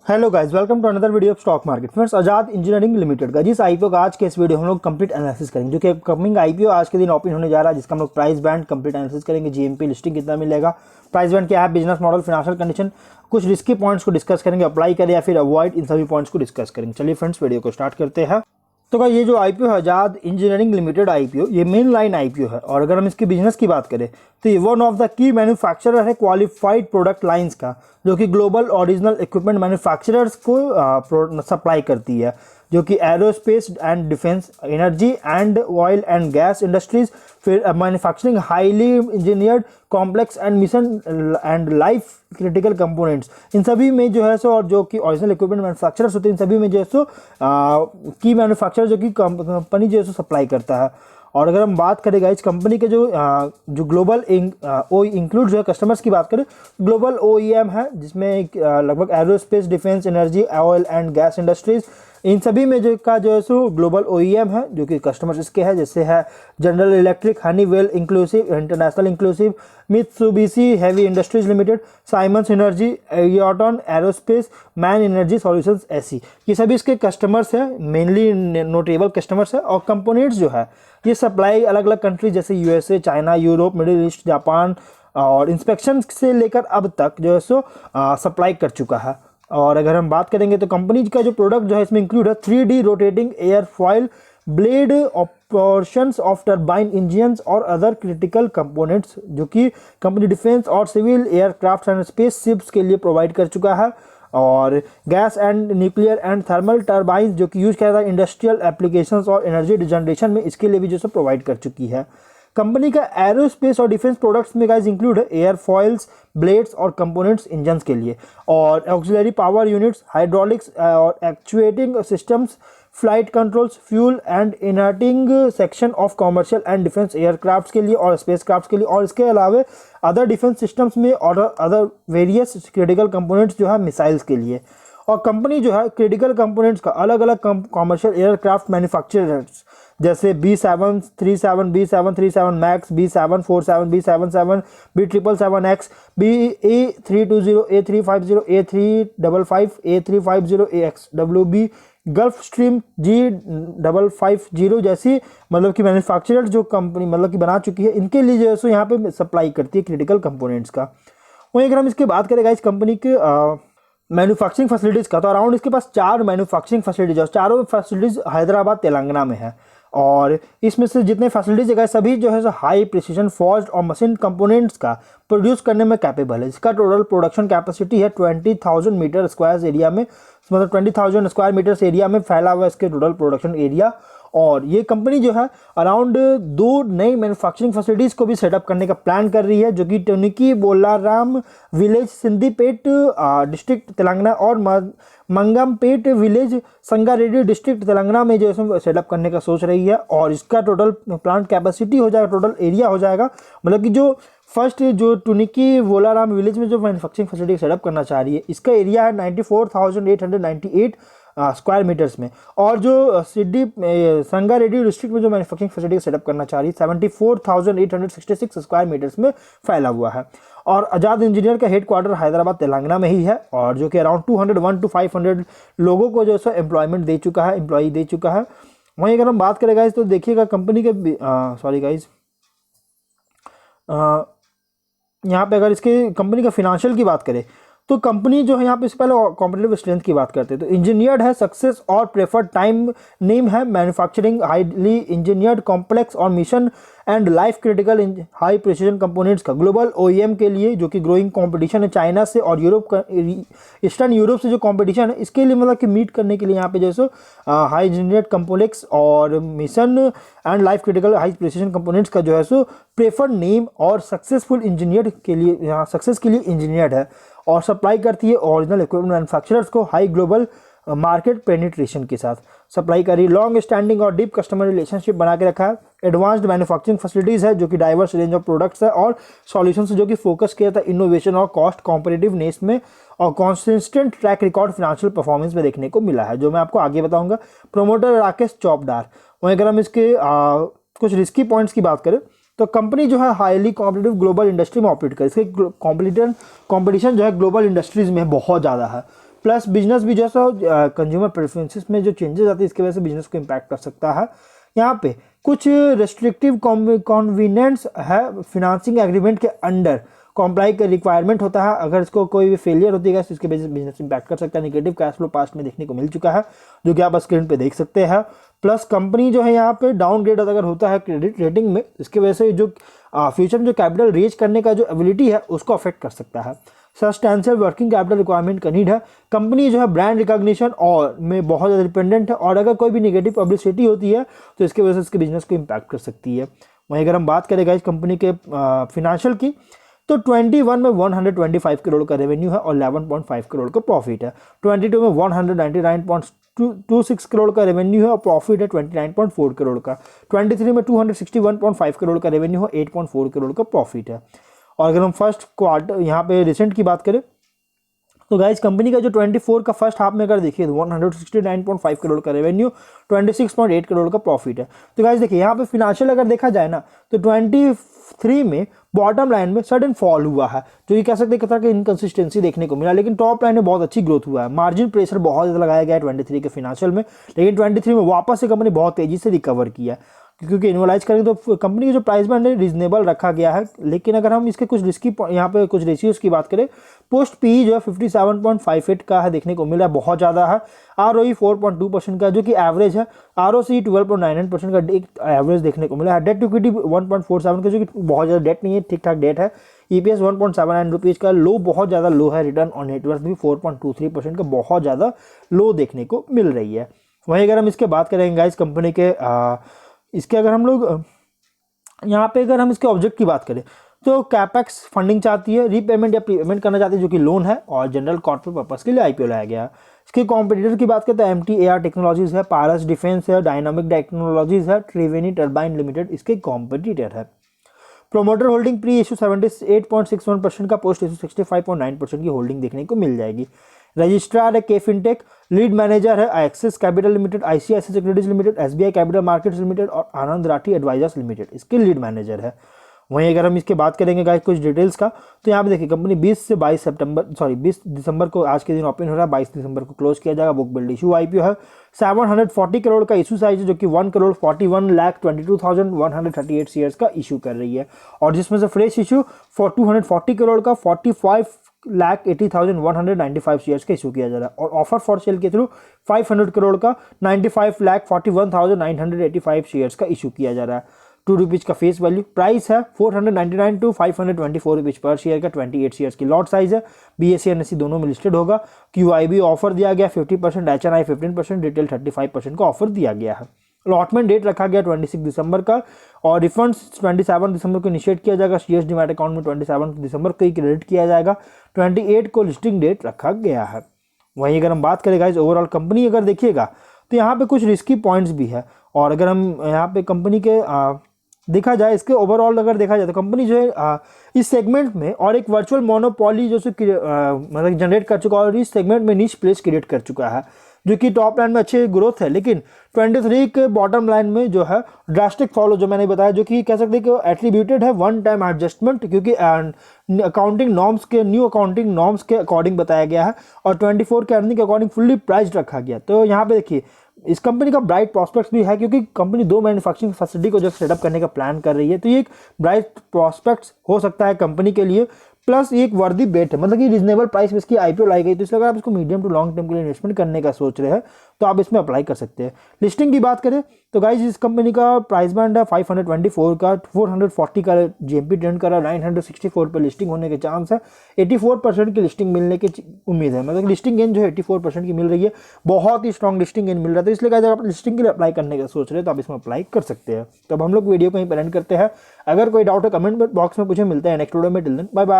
Hello guys, welcome to another video of stock market. Friends, Azad engineering limited का जिस IPO का आज के इस वीडियो हम लोग कंप्लीट एनालिसिस करेंगे, जो कि अपकमिंग आईपीओ आज के दिन ओपन होने जा रहा है, जिसका हम लोग प्राइस बैंड कंप्लीट एनालिसिस करेंगे। जीएमपी लिस्टिंग कितना मिलेगा, प्राइस बैंड क्या है, बिजनेस मॉडल, फाइनेंशियल कंडीशन, कुछ रिस्की पॉइंट्स को डिस्कस करेंगे, अप्लाई करें या फिर अवॉइड, इन सभी पॉइंट्स को डिस्कस करेंगे। चलिए फ्रेंड्स, वीडियो को स्टार्ट करते हैं। तो क्या ये जो आईपीओ है आजाद इंजीनियरिंग लिमिटेड आईपीओ, ये मेन लाइन आईपीओ है। और अगर हम इसके बिजनेस की बात करें तो ये one of the key manufacturer है क्वालिफाइड प्रोडक्ट लाइंस का, जो कि ग्लोबल ओरिजिनल इक्विपमेंट मैन्युफैक्चरर्स को सप्लाई करती है, जो कि aerospace and defence, energy and oil and gas industries, फिर manufacturing highly engineered complex and mission and life critical components, इन सभी में जो है सो, और जो कि ओरिजिनल इक्विपमेंट मैन्युफैक्चरर्स होते हैं, इन सभी में जो है सो की मैन्युफैक्चरर जो कि कंपनी जो है सो सप्लाई करता है। और अगर हम बात करेंगे इस कंपनी के जो ग्लोबल ओ इंक्लूड जो है कस्टमर्स की बात करें, ग्लोबल OEM है, जिसमें लगभग aerospace, defence, energy, oil and gas industries, इन सभी में जो है सो ग्लोबल OEM है, जो कि कस्टमर्स इसके हैं, जैसे है General Electric, Honeywell inclusive, international inclusive, Mitsubishi Heavy Industries Limited, Siemens Energy, Eaton aerospace, MAN energy solutions, ऐसी ये सभी इसके कस्टमर्स हैं, मेनली नोटेबल कस्टमर्स है। और कंपोनेंट्स जो है ये सप्लाई अलग अलग कंट्रीज जैसे USA, China, Europe, middle east, Japan, और इंस्पेक्शन से लेकर अब तक जो है सो सप्लाई कर चुका है। और अगर हम बात करेंगे तो कंपनी का जो प्रोडक्ट जो है इसमें इंक्लूड है 3D rotating airfoil blade, portions of turbine engines और अदर क्रिटिकल कंपोनेंट्स, जो कि कंपनी डिफेंस और civil aircraft and space ships के लिए प्रोवाइड कर चुका है। और gas and nuclear and thermal turbine, जो कि यूज किया जाता है इंडस्ट्रियल एप्लीकेशंस और एनर्जी जनरेशन में, इसके लिए भी जो है प्रोवाइड कर चुकी है। कंपनी का एरोस्पेस और डिफेंस प्रोडक्ट्स में गाइस इंक्लूड है एयरफॉइल्स, ब्लेड्स और कंपोनेंट्स इंजन्स के लिए, और ऑक्सिलरी पावर यूनिट्स, हाइड्रोलिक्स और actuating systems, flight controls, fuel and inerting section of commercial and defence aircraft के लिए और स्पेस क्राफ्ट के लिए, और इसके अलावा अदर डिफेंस सिस्टम्स में और अदर वेरियस क्रिटिकल कंपोनेंट्स जो है मिसाइल्स के लिए। और कंपनी जो है क्रिटिकल कंपोनेंट्स का अलग अलग कॉमर्शियल एयरक्राफ्ट मैन्युफैक्चरर्स जैसे B737, B737 max, B747, B77, B777X, BA320, A350, A355, A350, AXWB, gulf stream, G550 जैसी मतलब कि मैन्युफैक्चरर जो कंपनी मतलब कि बना चुकी है, इनके लिए जो है सो यहाँ पे सप्लाई करती है क्रिटिकल कंपोनेंट्स का। वहीं अगर हम इसकी बात करेंगे इस कंपनी के मैन्युफैक्चरिंग फैसिलिटीज़ का, तो अराउंड इसके पास 4 मैन्युफैक्चरिंग फैसिलिटीज है, चारों फैसिलिटीज़ हैदराबाद तेलंगाना में है। और इसमें से जितने फैसिलिटीज है सभी जो है हाई प्रिसीजन फोर्ज्ड और मशीन कंपोनेंट्स का प्रोड्यूस करने में कैपेबल है। इसका टोटल प्रोडक्शन कैपेसिटी है 20,000 मीटर स्क्वायर एरिया में, मतलब 20,000 स्क्वायर मीटर्स एरिया में फैला हुआ है इसके टोटल प्रोडक्शन एरिया। और ये कंपनी जो है अराउंड 2 नई मैन्युफैक्चरिंग फैसिलिटीज़ को भी सेटअप करने का प्लान कर रही है, जो कि टुनिकी बोलाराम विलेज सिंदीपेट डिस्ट्रिक्ट तेलंगाना और मंगमपेट विलेज संगारेड्डी डिस्ट्रिक्ट तेलंगाना में जो है सेटअप करने का सोच रही है। और इसका टोटल प्लांट कैपेसिटी हो जाएगा, टोटल एरिया हो जाएगा, मतलब कि जो फर्स्ट जो टुनिकी वोलाराम विलेज में जो मैन्युफैक्चरिंग फैसिलिटी सेटअप करना चाह रही है, इसका एरिया है 94,898 स्क्वायर मीटर्स में। और जो सिड्डी संगारेड्डी डिस्ट्रिक्ट में जो मैन्युफैक्चरिंग फैसिलिटी सेटअप करना चाह रही है 74,866 स्क्वायर मीटर्स में फैला हुआ है। और आजाद इंजीनियर का हेडक्वार्टर हैदराबाद तेलंगाना में ही है, और जो कि अराउंड 201 to 500 लोगों को जो है एम्प्लॉयमेंट दे चुका है, एम्प्लॉई दे चुका है। वहीं अगर हम बात करें गाइस तो देखिएगा कंपनी के सॉरी गाइस यहाँ पे अगर इसके कंपनी का फिनेंशियल की बात करें तो कंपनी जो है यहाँ पे इससे पहले कॉम्पिटिटिव स्ट्रेंथ की बात करते हैं तो इंजीनियर्ड है, सक्सेस और प्रेफर्ड टाइम नेम है, मैन्युफैक्चरिंग हाईली इंजीनियर्ड कॉम्प्लेक्स और mission and life critical high precision components का ग्लोबल OEM के लिए, जो कि ग्रोइंग कंपटीशन है चाइना से और यूरोप का, ईस्टर्न यूरोप से जो कंपटीशन है इसके लिए मतलब कि मीट करने के लिए यहाँ पे जो है हाई इंजीनियर्ड कॉम्प्लेक्स और mission and life critical high precision components का जो है सो प्रेफर्ड नेम और सक्सेसफुल इंजीनियर के लिए, यहाँ सक्सेस के लिए इंजीनियर्ड है, और सप्लाई करती है ओरिजिनल इक्विपमेंट मैन्युफैक्चरर्स को हाई ग्लोबल मार्केट पेनिट्रेशन के साथ सप्लाई करी, लॉन्ग स्टैंडिंग और डीप कस्टमर रिलेशनशिप बना के रखा है, एडवांस्ड मैन्युफैक्चरिंग फैसिलिटीज़ है, जो कि डाइवर्स रेंज ऑफ प्रोडक्ट्स है और सॉल्यूशंस जो कि फोकस किया था इनोवेशन और कॉस्ट कॉम्पिटिटिवनेस में, और consistent track record financial performance में देखने को मिला है, जो मैं आपको आगे बताऊंगा। प्रोमोटर राकेश चौपदार। वहीं अगर हम इसके कुछ रिस्की पॉइंट्स की बात करें तो कंपनी जो है हाईली कॉम्पिटिटिव ग्लोबल इंडस्ट्री में ऑपरेट करे, इसके कंपटीशन जो है ग्लोबल इंडस्ट्रीज में बहुत ज़्यादा है, प्लस बिजनेस भी जैसा कंज्यूमर प्रेफरेंसेस में जो चेंजेस आते हैं इसकी वजह से बिजनेस को इम्पैक्ट कर सकता है। यहाँ पे कुछ रेस्ट्रिक्टिव कॉन्वीनियंस है, फिनांसिंग एग्रीमेंट के अंडर कॉम्प्लाई का रिक्वायरमेंट होता है। अगर इसको कोई भी फेलियर होती है तो इसके वजह से बिजनेस इम्पैक्ट कर सकता है। नेगेटिव कैश फ्लो पास्ट में देखने को मिल चुका है, जो कि आप स्क्रीन पे देख सकते हैं। प्लस कंपनी जो है यहाँ पे डाउनग्रेड अगर होता है क्रेडिट रेटिंग में, इसकी वजह से जो फ्यूचर में जो कैपिटल रेज करने का जो एबिलिटी है उसको अफेक्ट कर सकता है। सब्सटेंशियल वर्किंग कैपिटल रिक्वायरमेंट का नीड है। कंपनी जो है ब्रांड रिकॉग्निशन और में बहुत ज़्यादा डिपेंडेंट है, और अगर कोई भी नेगेटिव पब्लिसिटी होती है तो इसकी वजह से इसके बिजनेस को इम्पैक्ट कर सकती है। वहीं अगर हम बात करें इस कंपनी के फिनेंशियल की, तो 21 में 125 करोड़ का रेवेन्यू है और 11.5 करोड़ का प्रॉफिट है। 22 में 199.26 करोड़ का रेवेन्यू है और प्रॉफिट है 29.4 करोड़ का। 23 में 261.5 करोड़ का रेवेन्यू है, 8.4 करोड़ का प्रॉफिट है। और अगर हम फर्स्ट क्वार्टर यहाँ पे रिसेंट की बात करें तो गाइस कंपनी का जो 24 का फर्स्ट हाफ में अगर देखिए तो 169.5 करोड़ का रेवेन्यू, 26.8 करोड़ का प्रॉफिट है। तो गाइस देखिए यहाँ पे फिनेंशियल अगर देखा जाए ना तो 23 में बॉटम लाइन में सडन फॉल हुआ है, जो कि कह सकते हैं कितना कि इनकंसिस्टेंसी देखने को मिला, लेकिन टॉप लाइन में बहुत अच्छी ग्रोथ हुआ है। मार्जिन प्रेशर बहुत ज़्यादा लगाया गया है 23 के फिनेंशियल में, लेकिन 23 में वापस से कंपनी बहुत तेज़ी से रिकवर किया है। क्योंकि एनुअलाइज करेंगे तो कंपनी की जो प्राइस बैंड है रीजनेबल रखा गया है। लेकिन अगर हम इसके कुछ रिस्की यहाँ पे कुछ रेशियोज की बात करें, पोस्ट पी जो है 57.58 का है देखने को मिला है, बहुत ज़्यादा है। ROE 4.2% का जो कि एवरेज है। ROC 12.99% का एक एवरेज देखने को मिला है। डेट टू इक्विटी 1.47 का जो कि बहुत ज़्यादा डेट नहीं है, ठीक ठाक डेट है। EPS 1.79 रुपीज़ का लो, बहुत ज़्यादा लो है। रिटर्न ऑन नेटवर्थ भी 4.23% का बहुत ज़्यादा लो देखने को मिल रही है। वहीं अगर हम इसके बात करेंगे गाइस कंपनी के इसके अगर हम लोग यहाँ पे अगर हम इसके ऑब्जेक्ट की बात करें तो कैपेक्स फंडिंग चाहती है, रीपेमेंट या प्रीपेमेंट करना चाहती है जो कि लोन है, और जनरल कॉर्पोरेट पर्पस के लिए IPO लाया गया है। इसके कॉम्पिटिटर की बात करें तो MTAR टेक्नोलॉजीज है, पारस डिफेंस है, डायनामिक टेक्नोलॉजीज है, त्रिवेणी टर्बाइन लिमिटेड इसके कॉम्पिटिटर है। प्रोमोटर होल्डिंग प्री इशू 78.61% का, पोस्ट इशू 65.9% की होल्डिंग देखने को मिल जाएगी। रजिस्ट्रार है के फिनटेक, लीड मैनेजर है axis capital limited, ICICI securities limited, SBI capital markets limited और आनंद राठी एडवाइजर्स लिमिटेड इसके लीड मैनेजर है। वहीं अगर हम इसके बात करेंगे गाइस कुछ डिटेल्स का, तो यहाँ पे देखिए कंपनी 20 दिसंबर को आज के दिन ओपन हो रहा है, 22 दिसंबर को क्लोज किया जाएगा। बुक बिल्ड इशू IPO है। 740 करोड़ का इशू साइज है, जो कि 1,41,22,138 शेयर्स का इशू कर रही है, और जिसमें से फ्रेश इशू 240 करोड़ का 45,80,195 शेयर्स का इशू किया जा रहा है, और ऑफर फॉर सेल के थ्रू 500 करोड़ का 95,41,985 शेयर्स का इशू किया जा रहा है। ₹2 का फेस वैल्यू, प्राइस है 499 to 524 रुपीज़ पर शेयर का, 28 शेयर्स की लॉट साइज है। BSE NSE दोनों में लिस्टेड होगा। QIB ऑफर दिया गया 50%, HNI 15%, रिटेल 35% का ऑफर दिया गया है। अलॉटमेंट डेट रखा गया 26 दिसंबर का, और रिफंड्स 27 दिसंबर को इनिशिएट किया जाएगा। शेयर्स डीमैट अकाउंट में 27 दिसंबर को ही क्रेडिट किया जाएगा। 28 को लिस्टिंग डेट रखा गया है। वहीं अगर हम बात करें गाइस ओवरऑल कंपनी अगर देखिएगा तो यहाँ पे कुछ रिस्की पॉइंट्स भी है, और अगर हम यहाँ पे कंपनी के देखा जाए इसके ओवरऑल अगर देखा जाए तो कंपनी जो है इस सेगमेंट में और एक वर्चुअल मोनोपोली जो मतलब जनरेट कर चुका है, और इस सेगमेंट में नीश प्लेस क्रिएट कर चुका है, जो कि टॉप लाइन में अच्छी ग्रोथ है। लेकिन 23 के बॉटम लाइन में जो है ड्रास्टिक फॉलो जो मैंने बताया, जो कि कह सकते हैं कि एट्रीब्यूटेड है वन टाइम एडजस्टमेंट, क्योंकि अकाउंटिंग नॉर्म्स के न्यू अकाउंटिंग नॉर्म्स के अकॉर्डिंग बताया गया है, और 24 के अर्निंग के अकॉर्डिंग फुल्ली प्राइस्ड रखा गया। तो यहाँ पे देखिए इस कंपनी का ब्राइट प्रॉस्पेक्ट्स भी है, क्योंकि कंपनी 2 मैन्युफैक्चरिंग फैसिलिटी को जो सेटअप करने का प्लान कर रही है, तो ये एक ब्राइट प्रॉस्पेक्ट्स हो सकता है कंपनी के लिए। प्लस एक वर्दी बेट है, मतलब कि रिजनेबल प्राइस में इसकी IPO लाई गई, तो इसलिए अगर आप इसको मीडियम टू लॉन्ग टर्म के लिए इन्वेस्टमेंट करने का सोच रहे हैं तो आप इसमें अप्लाई कर सकते हैं। लिस्टिंग की बात करें तो गाइस इस कंपनी का प्राइस बैंड है 524 का, 440 का GMP ट्रेंड कर रहा है, 964 पर लिस्टिंग होने के चांस है। 84% की लिस्टिंग मिलने की उम्मीद है, मतलब लिस्टिंग गेन जो है 84% की मिल रही है, बहुत ही स्ट्रॉन्ग लिस्टिंग गेन मिल रहा है। तो इसलिए गाइस अगर आप लिस्टिंग के लिए अप्लाई करने का सोच रहे हैं तो आप इसमें अप्लाई कर सकते हैं। तो अब हम लोग वीडियो को यहीं पर एंड करते हैं। अगर कोई डाउट है कमेंट बॉक्स में पूछे, मिलते हैं नेक्स्ट वीडियो में। Till then bye bye.